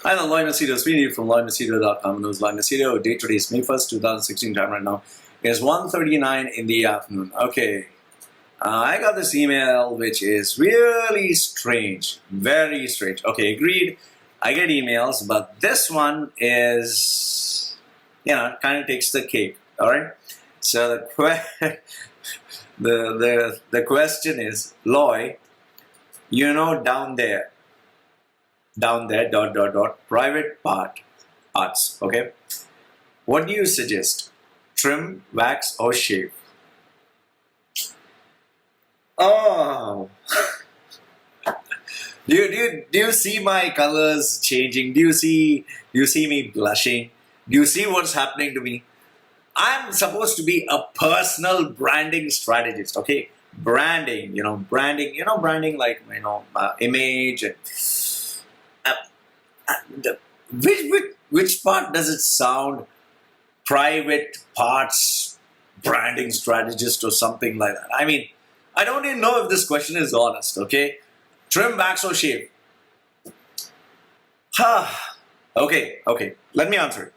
Hi, I'm Loy Machedo, speaking from LoyMachedo.com. And it was Loy Machedo. Date today is May 1st, 2016. Time right now is 1:39 in the afternoon. Okay, I got this email which is really strange, very strange. Okay, agreed. I get emails, but this one is, kind of takes the cake. All right. So the question is, Loy, down there, private parts, okay? What do you suggest? Trim, wax, or shave? Oh, do you see my colors changing? Do you see me blushing? Do you see what's happening to me? I'm supposed to be a personal branding strategist, okay? Branding, branding like, image and which part does it sound private parts branding strategist or something like that? I mean, I don't even know if this question is honest, okay? Trim, wax, or shave? Okay, let me answer it.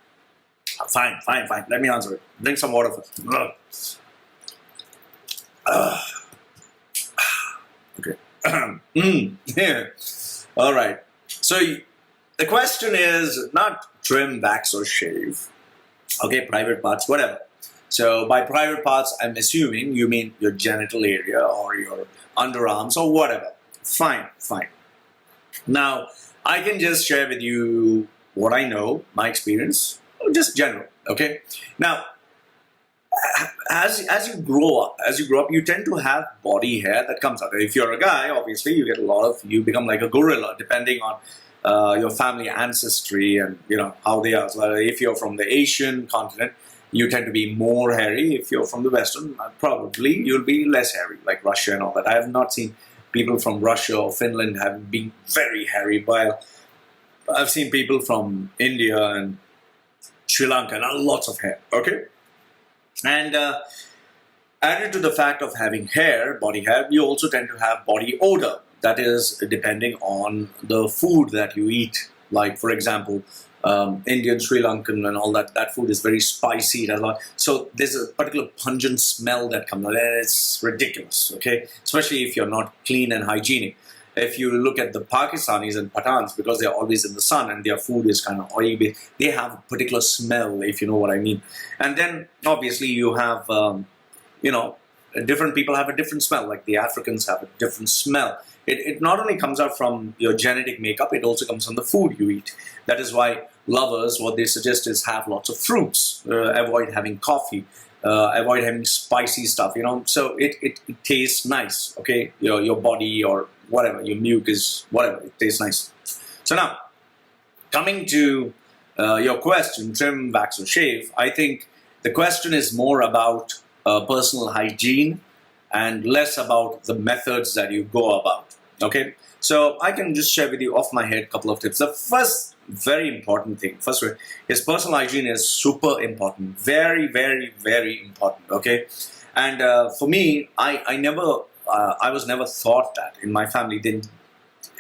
Fine, let me answer it. Drink some water first. Okay. Yeah. All right. So the question is not trim, wax, or shave. Okay, private parts, whatever. So by private parts, I'm assuming you mean your genital area or your underarms or whatever. Fine. Now, I can just share with you what I know, my experience, just general. Okay. Now, as you grow up, you tend to have body hair that comes out. If you're a guy, obviously, you become like a gorilla, depending on your family ancestry and how they are. So if you're from the Asian continent, you tend to be more hairy. If you're from the Western, probably you'll be less hairy, like Russia and all that. I have not seen people from Russia or Finland have been very hairy, while I've seen people from India and Sri Lanka and lots of hair. Okay. And added to the fact of having hair, body hair, you also tend to have body odor. That is depending on the food that you eat. Like, for example, Indian, Sri Lankan and all that. That food is very spicy. It has a lot. So there's a particular pungent smell that comes out. And it's ridiculous, okay? Especially if you're not clean and hygienic. If you look at the Pakistanis and Pathans, because they're always in the sun and their food is kind of oily, they have a particular smell, if you know what I mean. And then, obviously, you have, different people have a different smell. Like the Africans have a different smell. It not only comes out from your genetic makeup, it also comes from the food you eat. That is why lovers, what they suggest is have lots of fruits, avoid having coffee, avoid having spicy stuff, So it tastes nice, okay? Your body or whatever, your mucus, whatever, it tastes nice. So now, coming to your question, trim, wax, or shave, I think the question is more about personal hygiene and less about the methods that you go about, okay? So I can just share with you off my head a couple of tips. The first very important thing, is personal hygiene is super important, very, very, very important, okay? And for me, I was never thought that in my family.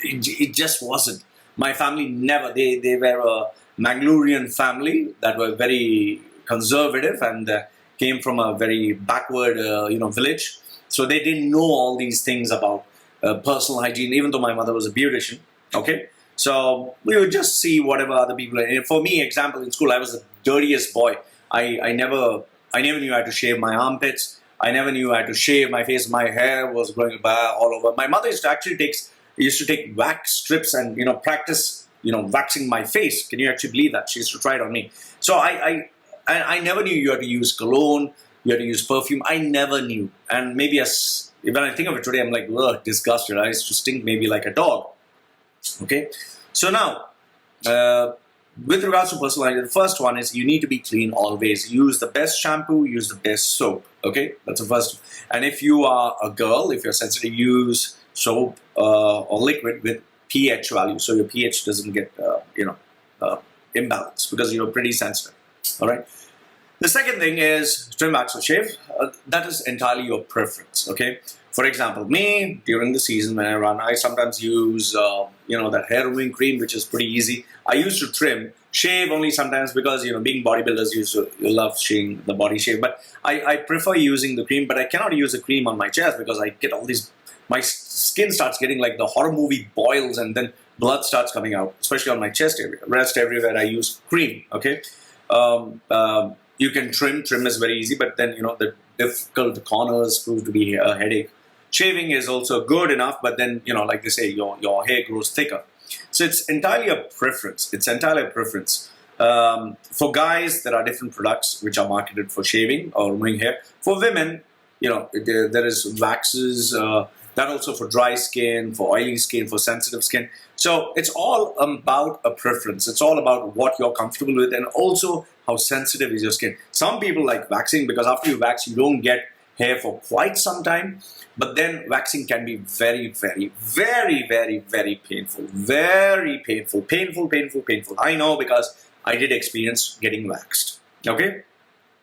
It just wasn't. My family never. They were a Mangalorean family that were very conservative and came from a very backward, village. So they didn't know all these things about personal hygiene. Even though my mother was a beautician, okay. So we would just see whatever other people. And for me, example, in school, I was the dirtiest boy. I never knew how to shave my armpits. I never knew I had to shave my face. My hair was growing all over. My mother used to take wax strips and practice waxing my face. Can you actually believe that? She used to try it on me. So I never knew you had to use cologne, you had to use perfume. I never knew. And maybe when I think of it today, I'm like, ugh, disgusted. I used to stink maybe like a dog. Okay. So now, with regards to personal hygiene, the first one is you need to be clean always. Use the best shampoo, use the best soap. Okay, that's the first. And if you are a girl, if you're sensitive, use soap or liquid with pH value, so your pH doesn't get imbalanced because you're pretty sensitive. All right. The second thing is trim, wax, or shave. That is entirely your preference. Okay. For example, me during the season when I run, I sometimes use that hair removing cream, which is pretty easy. I used to trim, shave only sometimes because being bodybuilders, you love shaving the body shave. But I prefer using the cream, but I cannot use the cream on my chest because I get all these. My skin starts getting like the horror movie boils, and then blood starts coming out, especially on my chest area. Rest everywhere I use cream. Okay. You can trim. Trim is very easy, but then the difficult corners prove to be a headache. Shaving is also good enough, but then like they say, your hair grows thicker. So it's entirely a preference. It's entirely a preference. For guys, there are different products which are marketed for shaving or removing hair. For women, there is waxes. That also for dry skin, for oily skin, for sensitive skin. So it's all about a preference. It's all about what you're comfortable with, and also how sensitive is your skin. Some people like waxing because after you wax, you don't get hair for quite some time. But then waxing can be very, very, very, very, very painful. Very painful. Painful. I know because I did experience getting waxed. Okay?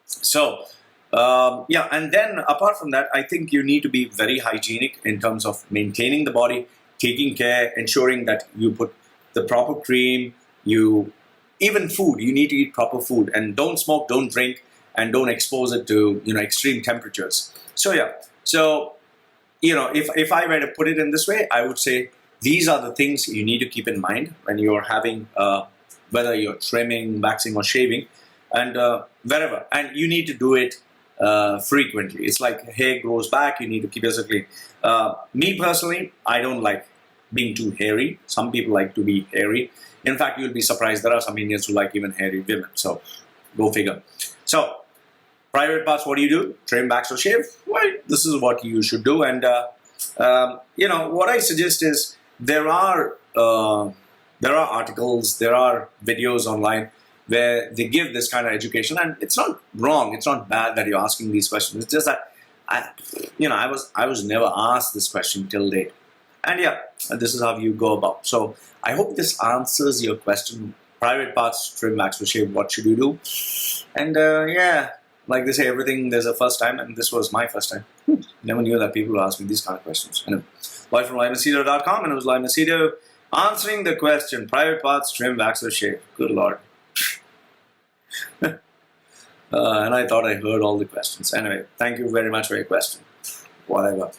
So, and then apart from that, I think you need to be very hygienic in terms of maintaining the body, taking care, ensuring that you put the proper cream, even food, you need to eat proper food, and don't smoke, don't drink, and don't expose it to, extreme temperatures. So, if I were to put it in this way, I would say these are the things you need to keep in mind when you're having, whether you're trimming, waxing, or shaving, and wherever. And you need to do it frequently. It's like hair grows back, you need to keep yourself clean. Me personally, I don't like being too hairy. Some people like to be hairy. In fact, you'll be surprised, there are some Indians who like even hairy women. So, go figure. So, private parts, what do you do? Trim, wax, or shave? Well, this is what you should do. And, what I suggest is there are articles, there are videos online where they give this kind of education. And it's not wrong. It's not bad that you're asking these questions. It's just that, I was never asked this question till date. And this is how you go about. So I hope this answers your question. Private parts, trim, wax, or shave, what should you do? And like they say, everything there's a first time, and this was my first time. Never knew that people would ask me these kind of questions. Anyway, Loy from LoyMachedo.com, and it was Loy Machedo answering the question, private parts, trim, wax, or shave. Good Lord. And I thought I heard all the questions. Anyway, thank you very much for your question. Whatever.